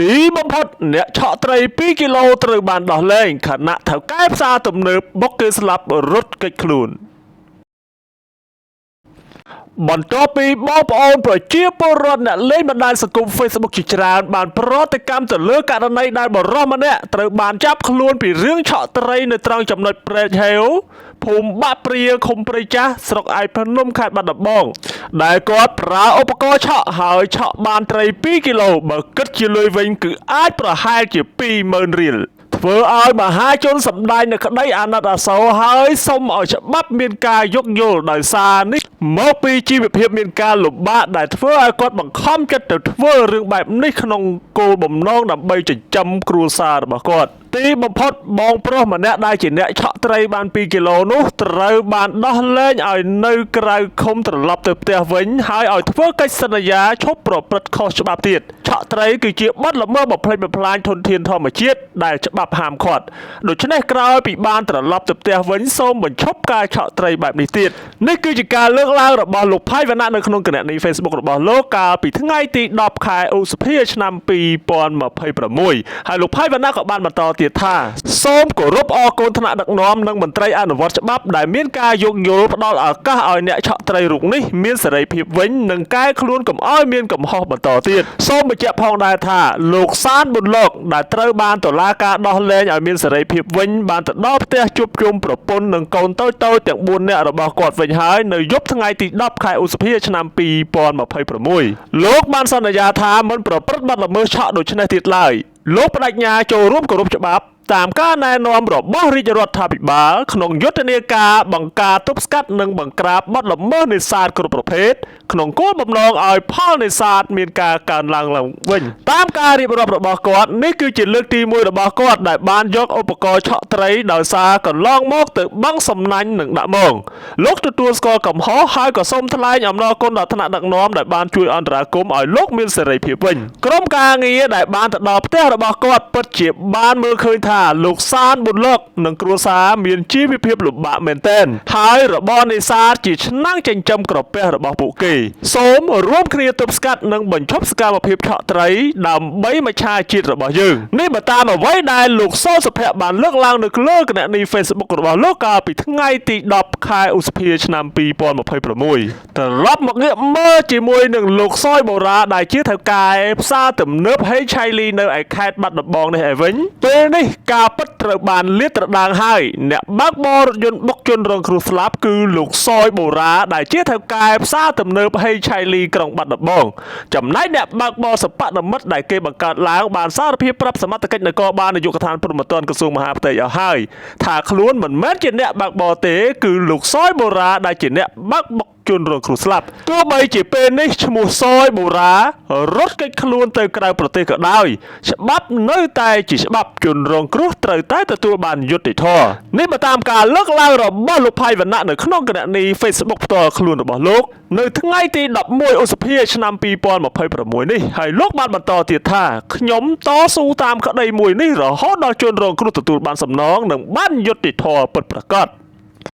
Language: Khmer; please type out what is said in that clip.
ទីបំផុតអ្នកឆក់ត្រី2គីឡូត្រូវបានដោះលែងខណៈថៅកែផ្សារទំនើបបុកគេស្លាប់រត់គេចខ្លួនបន្ទាប់ពីបងប្អូនប្រជាពលរដ្ឋអ្នកលេងបណ្ដាញសង្គម Facebook ជាច្រើនបានប្រតិកម្មទៅលើករណីដែលបរិសម្នាក់ត្រូវបានចាប់ខ្លួនពីរឿងឆក់ត្រីនៅត្រង់ចំណុចព្រែកហេវភូមិបាក់ព្រាឃុំព្រៃចាស់ស្រុកឯកភ្នំខេត្តបាត់ដំបងដែលគាត់ប្រើឧបករណ៍ឆក់ហើយឆក់បានត្រី2គីឡូបើគិតជាលុយវិញគឺអាចប្រហែលជា 20,000 រៀលធ្វើឲ្យមហាជនសម្ដែងនៅក្តីអាណិតអាសូរហើយសុំឲ្យច្បាប់មានការយោគយល់ដោយសារនេះមកពីជីវភាពមានការលំបាកដែលធ្វើឲ្យគាត់បង្ខំចិត្តទៅធ្វើរឿងបែបនេះក្នុងគោលបំណងដើម្បីចិញ្ចឹមគ្រួសាររបស់គាត់ទីបំផុតបងប្រុសម្នាក់ដែលជាអ្នកឆក់ត្រីបាន2គីឡូនោះត្រូវបានដោះលែងឲ្យនៅក្រៅឃុំត្រឡប់ទៅផ្ទះវិញហើយឲ្យធ្វើកិច្ចសន្យាឈប់ប្រព្រឹត្តខុសច្បាប់ទៀតឆក់ត្រីគឺជាបទល្មើសបំផ្លិចបំផ្លាញធនធានធម្មជាតិដែលច្បាប់ហាមឃាត់ដូច្នេះក្រោយពីបានត្រឡប់ទៅផ្ទះវិញសូមបញ្ឈប់ការឆក់ត្រីបែបនេះទៀតនេះគឺជាការលើកឡើងរបស់លោកផៃវណ្ណៈនៅក្នុងគណនី Facebook របស់លោកកាលពីថ្ងៃទី10ខែឧសភាឆ្នាំ2026ហើយលោកផៃវណ្ណៈក៏បានបន្តទៀតថាសូមគោរពអរគុណថ្នាក់ដឹកនាំនិងមន្ត្រីអនុវត្តច្បាប់ដែលមានការយោគយល់ផ្ដល់ឱកាសឲ្យអ្នកឆក់ត្រីរូបនេះមានសេរីភាពវិញនិងកែខ្លួនកុំឲ្យមានកំហុសបន្តទៀតសូមបញ្ជាក់ផងដែរថាលោកសានប៊ុនលោកដែលត្រូវបានតុលាការដោះលែងឲ្យមានសេរីភាពវិញបានទៅដល់ផ្ទះជួបជុំប្រពន្ធនិងកូនតូចៗទាំង4នាក់របស់គាត់វិញហើយនៅយប់ថ្ងៃទី10ខែឧសភាឆ្នាំ2026លោកបានសន្យាថាមិនប្រព្រឹត្តបទល្មើសឆក់ដូចនេះទៀតឡើយលោកបដិញ្ញាចូលរួមគោរពច្បាប់តាមការណែនាំរបស់រាជរដ្ឋាភិបាលក្នុងយុទ្ធនាការបង្ការទប់ស្កាត់និងបង្ក្រាបបទល្មើសនេសាទគ្រប់ប្រភេទក្នុងគោលបំណងឲ្យផលនេសាទមានការកើនឡើងវិញតាមការរៀបរាប់របស់គាត់នេះគឺជាលើកទី1របស់គាត់ដែលបានយកឧបករណ៍ឆក់ត្រីដោយសារកន្លងមកទៅបង់សំណាញ់និងដាក់មងលោកទទួលស្គាល់កំហុសហើយក៏សូមថ្លែងអំណរគុណដល់ថ្នាក់ដឹកនាំដែលបានជួយអន្តរាគមន៍ឲ្យលោកមានសេរីភាពវិញក្រុមការងារដែលបានទៅដល់ផ្ទះរបស់គាត់ពិតជាបានមើលឃើញថាលោកសានប៊ុនលោកនិងគ្រួសារមានជីវភាពលំបាកមែនទែនហើយរបរនេសាទជាឆ្នាំងចិញ្ចឹមក្រពះរបស់ពួកគេសូមរួមគ្នាទប់ស្កាត់និងបញ្ឈប់សកម្មភាពឆក់ត្រីដើម្បីមច្ឆជាតិរបស់យើងនេះបើតាមអ្វីដែលលោកសសុភ័ក្របានលើកឡើងនៅលើគណនី Facebook របស់លោកកាលពីថ្ងៃទី10ខែឧសភាឆ្នាំ2026ត្រឡប់មកងាកមើលជាមួយនឹងលោកសយបូរ៉ាដែលជាថៅកែផ្សារទំនើបហេឆៃលីនៅឯខេត្តបាត់ដំបងនេះឯវិញពេលនេះការពិតត្រូវបានលាតត្រដាងហើយអ្នកបើកបររថយន្តបុកជនរងគ្រោះស្លាប់គឺលោកសយបូរ៉ាដែលជាថៅកែផ្សារទំនើបហេឆៃលីក្រុងបាត់ដំបងចំណែកអ្នកបើកបរសពនិមិត្តដែលគេបង្កើតឡើងបានសារភាពប្រាប់សមត្ថកិច្ចនគរបាលនាយកដ្ឋានព្រហ្មទណ្ឌក្រសួងមហាផ្ទៃឲ្យហើយថាខ្លួនមិនមែនជាអ្នកបើកបរទេគឺលោកសយបូរ៉ាដែលជាអ្នកបើកបុកជនរងគ្រោះស្លាប់ទោះបីជាពេលនេះឈ្មោះសយបូរ៉ារត់គេចខ្លួនទៅក្រៅប្រទេសក៏ដោយច្បាប់នៅតែជាច្បាប់ជនរងគ្រោះត្រូវតែទទួលបានយុត្តិធម៌នេះបើតាមការលើកឡើងរបស់លោកផៃវណ្ណៈនៅក្នុងគណនី Facebook ផ្ទាល់ខ្លួនរបស់លោកនៅថ្ងៃទី11ឧសភាឆ្នាំ2026នេះហើយលោកបានបន្តទៀតថាខ្ញុំតស៊ូតាមក្តីមួយនេះរហូតដល់ជនរងគ្រោះទទួលបានសំណងនិងបានយុត្តិធម៌ពិតប្រាកដ